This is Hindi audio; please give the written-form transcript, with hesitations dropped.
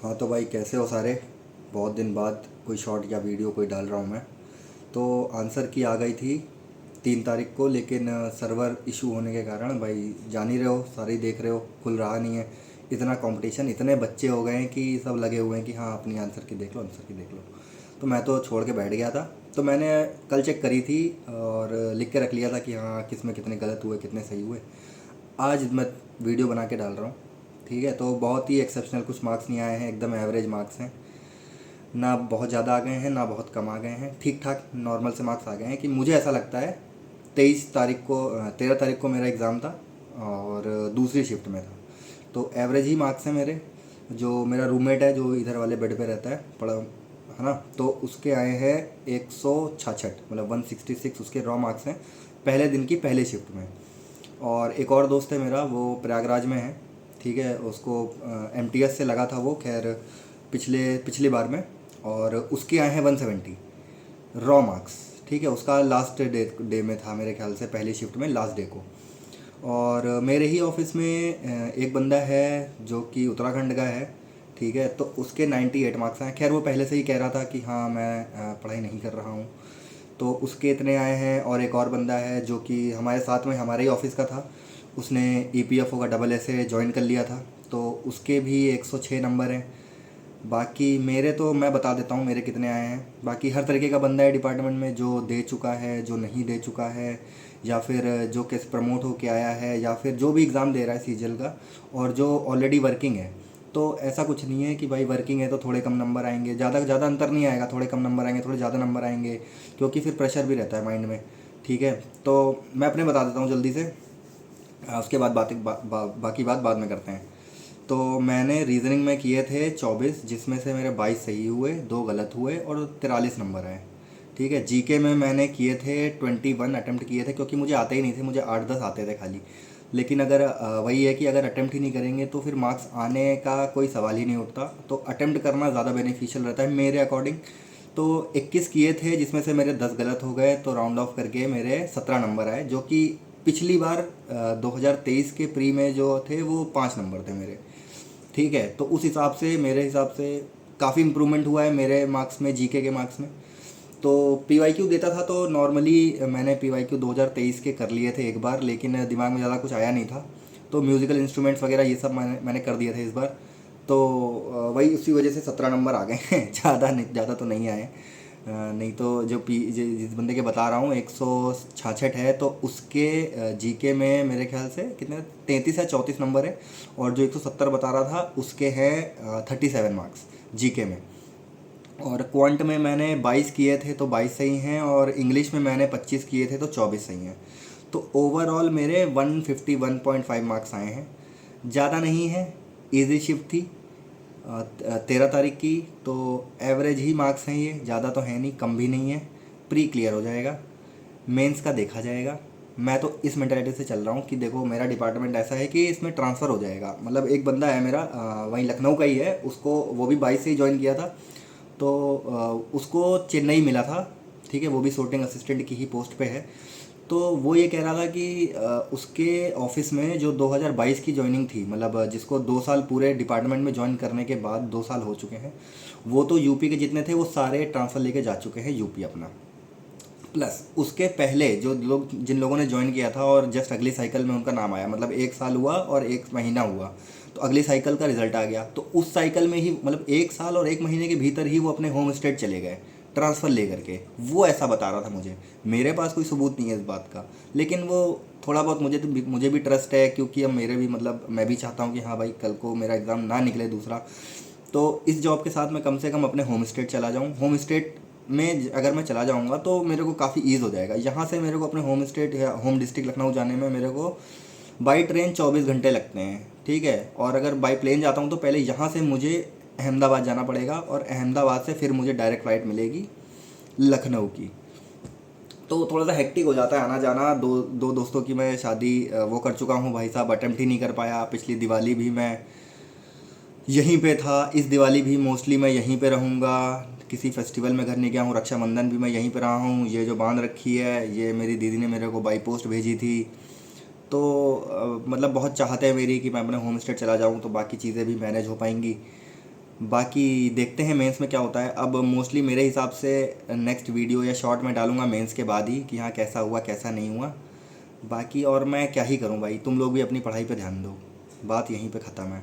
हाँ तो भाई कैसे हो सारे। बहुत दिन बाद कोई शॉर्ट या वीडियो कोई डाल रहा हूँ मैं। तो आंसर की आ गई थी 3 तारीख को, लेकिन सर्वर इशू होने के कारण भाई जान ही रहे हो, सारे ही देख रहे हो, खुल रहा नहीं है। इतना कंपटीशन, इतने बच्चे हो गए हैं कि सब लगे हुए हैं कि हाँ अपनी आंसर की देख लो, आंसर की देख लो। तो मैं तो छोड़ के बैठ गया था। तो मैंने कल चेक करी थी और लिख के रख लिया था कि हाँ किस में कितने गलत हुए कितने सही हुए। आज मैं वीडियो बना के डाल रहा हूँ। ठीक है, तो बहुत ही एक्सेप्शनल कुछ मार्क्स नहीं आए हैं, एकदम एवरेज मार्क्स हैं। ना बहुत ज़्यादा आ गए हैं ना बहुत कम आ गए हैं, ठीक ठाक नॉर्मल से मार्क्स आ गए हैं कि मुझे ऐसा लगता है। 23 तारीख को 13 तारीख को मेरा एग्ज़ाम था और दूसरी शिफ्ट में था। तो एवरेज ही मार्क्स हैं मेरे। जो मेरा रूममेट है जो इधर वाले बेड पे रहता है पड़ा है ना, तो उसके आए हैं 166, मतलब 166 उसके रॉ मार्क्स हैं पहले दिन की पहले शिफ्ट में। और एक और दोस्त है मेरा, वो प्रयागराज में है। ठीक है, उसको एमटीएस से लगा था वो, खैर पिछले पिछली बार में। और उसके आए हैं 170 रॉ मार्क्स। ठीक है, उसका लास्ट डे में था मेरे ख्याल से, पहली शिफ्ट में लास्ट डे को। और मेरे ही ऑफिस में एक बंदा है जो कि उत्तराखंड का है। ठीक है, तो उसके 98 मार्क्स आए। खैर वो पहले से ही कह रहा था कि हाँ मैं पढ़ाई नहीं कर रहा हूँ, तो उसके इतने आए हैं। और एक और बंदा है जो कि हमारे साथ में हमारे ही ऑफिस का था, उसने ईपीएफओ का डबल एस ए ज्वाइन कर लिया था, तो उसके भी 106 नंबर हैं। बाकी मेरे तो मैं बता देता हूँ मेरे कितने आए हैं। बाकी हर तरीके का बंदा है डिपार्टमेंट में, जो दे चुका है जो नहीं दे चुका है, या फिर जो कैसे प्रमोट होके आया है, या फिर जो भी एग्ज़ाम दे रहा है सीजल का, और जो ऑलरेडी वर्किंग है। तो ऐसा कुछ नहीं है कि भाई वर्किंग है तो थोड़े कम नंबर आएंगे, ज़्यादा अंतर नहीं आएगा, थोड़े कम नंबर आएंगे थोड़े ज़्यादा नंबर आएंगे, क्योंकि फिर प्रेशर भी रहता है माइंड में। ठीक है, तो मैं अपने बता देता हूँ जल्दी से। उसके बाद बाकी बात बाद में करते हैं। तो मैंने रीजनिंग में किए थे 24, जिसमें से मेरे 22 सही हुए, 2 गलत हुए और 43 नंबर आए। ठीक है, जीके में मैंने किए थे 21 अटेम्प्ट किए थे, क्योंकि मुझे आते ही नहीं थे, मुझे 8-10 आते थे खाली। लेकिन अगर वही है कि अगर अटेम्प्ट ही नहीं करेंगे तो फिर मार्क्स आने का कोई सवाल ही नहीं उठता, तो अटेम्प्ट करना ज़्यादा बेनिफिशियल रहता है मेरे अकॉर्डिंग। तो 21 किए थे जिसमें से मेरे 10 गलत हो गए, तो राउंड ऑफ करके मेरे 17 नंबर आए, जो कि पिछली बार 2023 के प्री में जो थे वो 5 नंबर थे मेरे। ठीक है, तो उस हिसाब से मेरे हिसाब से काफ़ी इम्प्रूवमेंट हुआ है मेरे मार्क्स में, जीके के मार्क्स में। तो पीवाईक्यू देता था तो नॉर्मली मैंने पीवाईक्यू 2023 के कर लिए थे एक बार, लेकिन दिमाग में ज़्यादा कुछ आया नहीं था। तो म्यूज़िकल इंस्ट्रूमेंट्स वगैरह ये सब मैंने कर दिए थे इस बार। तो वही उसी वजह से 17 नंबर आ गए हैं। ज़्यादा तो नहीं आए। नहीं तो जिस बंदे के बता रहा हूँ 166 है, तो उसके जीके में मेरे ख्याल से कितने 33 या 34 नंबर है। और जो 170 बता रहा था उसके हैं 37 मार्क्स जीके में। और क्वांट में मैंने 22 किए थे तो 22 सही हैं, और इंग्लिश में मैंने 25 किए थे तो 24 सही हैं। तो ओवरऑल मेरे 151.5 मार्क्स आए हैं। ज़्यादा नहीं है, इजी शिफ्ट थी 13 तारीख की, तो एवरेज ही मार्क्स हैं ये, ज़्यादा तो है नहीं कम भी नहीं है। प्री क्लियर हो जाएगा, मेंस का देखा जाएगा। मैं तो इस मेंटालिटी से चल रहा हूँ कि देखो मेरा डिपार्टमेंट ऐसा है कि इसमें ट्रांसफ़र हो जाएगा। मतलब एक बंदा है मेरा वहीं लखनऊ का ही है, उसको वो भी 22 से ही ज्वाइन किया था, तो उसको चेन्नई मिला था। ठीक है, वो भी sorting असिस्टेंट की ही पोस्ट पे है। तो वो ये कह रहा था कि उसके ऑफिस में जो 2022 की ज्वाइनिंग थी, मतलब जिसको 2 साल पूरे डिपार्टमेंट में ज्वाइन करने के बाद 2 साल हो चुके हैं, वो तो यूपी के जितने थे वो सारे ट्रांसफ़र लेके जा चुके हैं यूपी अपना। प्लस उसके पहले जो लोग जिन लोगों ने ज्वाइन किया था और जस्ट अगली साइकिल में उनका नाम आया, मतलब 1 साल हुआ और 1 महीना हुआ, तो अगली साइकिल का रिजल्ट आ गया, तो उस साइकिल में ही मतलब 1 साल और 1 महीने के भीतर ही वो अपने होम स्टेट चले गए ट्रांसफ़र लेकर के। वो ऐसा बता रहा था मुझे, मेरे पास कोई सबूत नहीं है इस बात का, लेकिन वो थोड़ा बहुत मुझे भी ट्रस्ट है, क्योंकि अब मेरे भी मतलब मैं भी चाहता हूँ कि हाँ भाई कल को मेरा एग्ज़ाम ना निकले दूसरा। तो इस जॉब के साथ मैं कम से कम अपने होम स्टेट चला जाऊँ। होम स्टेट में अगर मैं चला जाऊँगा तो मेरे को काफ़ी ईज़ हो जाएगा। यहाँ से मेरे को अपने होम स्टेट या होम डिस्ट्रिक्ट लखनऊ जाने में मेरे को बाई ट्रेन 24 घंटे लगते हैं। ठीक है, और अगर बाई प्लेन जाता हूँ तो पहले यहाँ से मुझे अहमदाबाद जाना पड़ेगा, और अहमदाबाद से फिर मुझे डायरेक्ट फ़्लाइट मिलेगी लखनऊ की। तो थोड़ा सा हेक्टिक हो जाता है आना जाना। दो दो दोस्तों की मैं शादी वो कर चुका हूँ भाई साहब, अटेम्प्ट ही नहीं कर पाया। पिछली दिवाली भी मैं यहीं पे था, इस दिवाली भी मोस्टली मैं यहीं पे रहूँगा। किसी फेस्टिवल में घर नहीं गया हूँ, रक्षाबंधन भी मैं यहीं पे रहा हूँ। ये जो बांध रखी है ये मेरी दीदी ने मेरे को बाई पोस्ट भेजी थी। तो मतलब बहुत चाहते हैं मेरी कि मैं अपने होम स्टेट चला जाऊँ तो बाकी चीज़ें भी मैनेज हो पाएंगी। बाकी देखते हैं मेंस में क्या होता है। अब मोस्टली मेरे हिसाब से नेक्स्ट वीडियो या शॉर्ट में डालूंगा मेंस के बाद ही कि हाँ कैसा हुआ कैसा नहीं हुआ। बाकी और मैं क्या ही करूँ भाई, तुम लोग भी अपनी पढ़ाई पे ध्यान दो। बात यहीं पे ख़त्म है।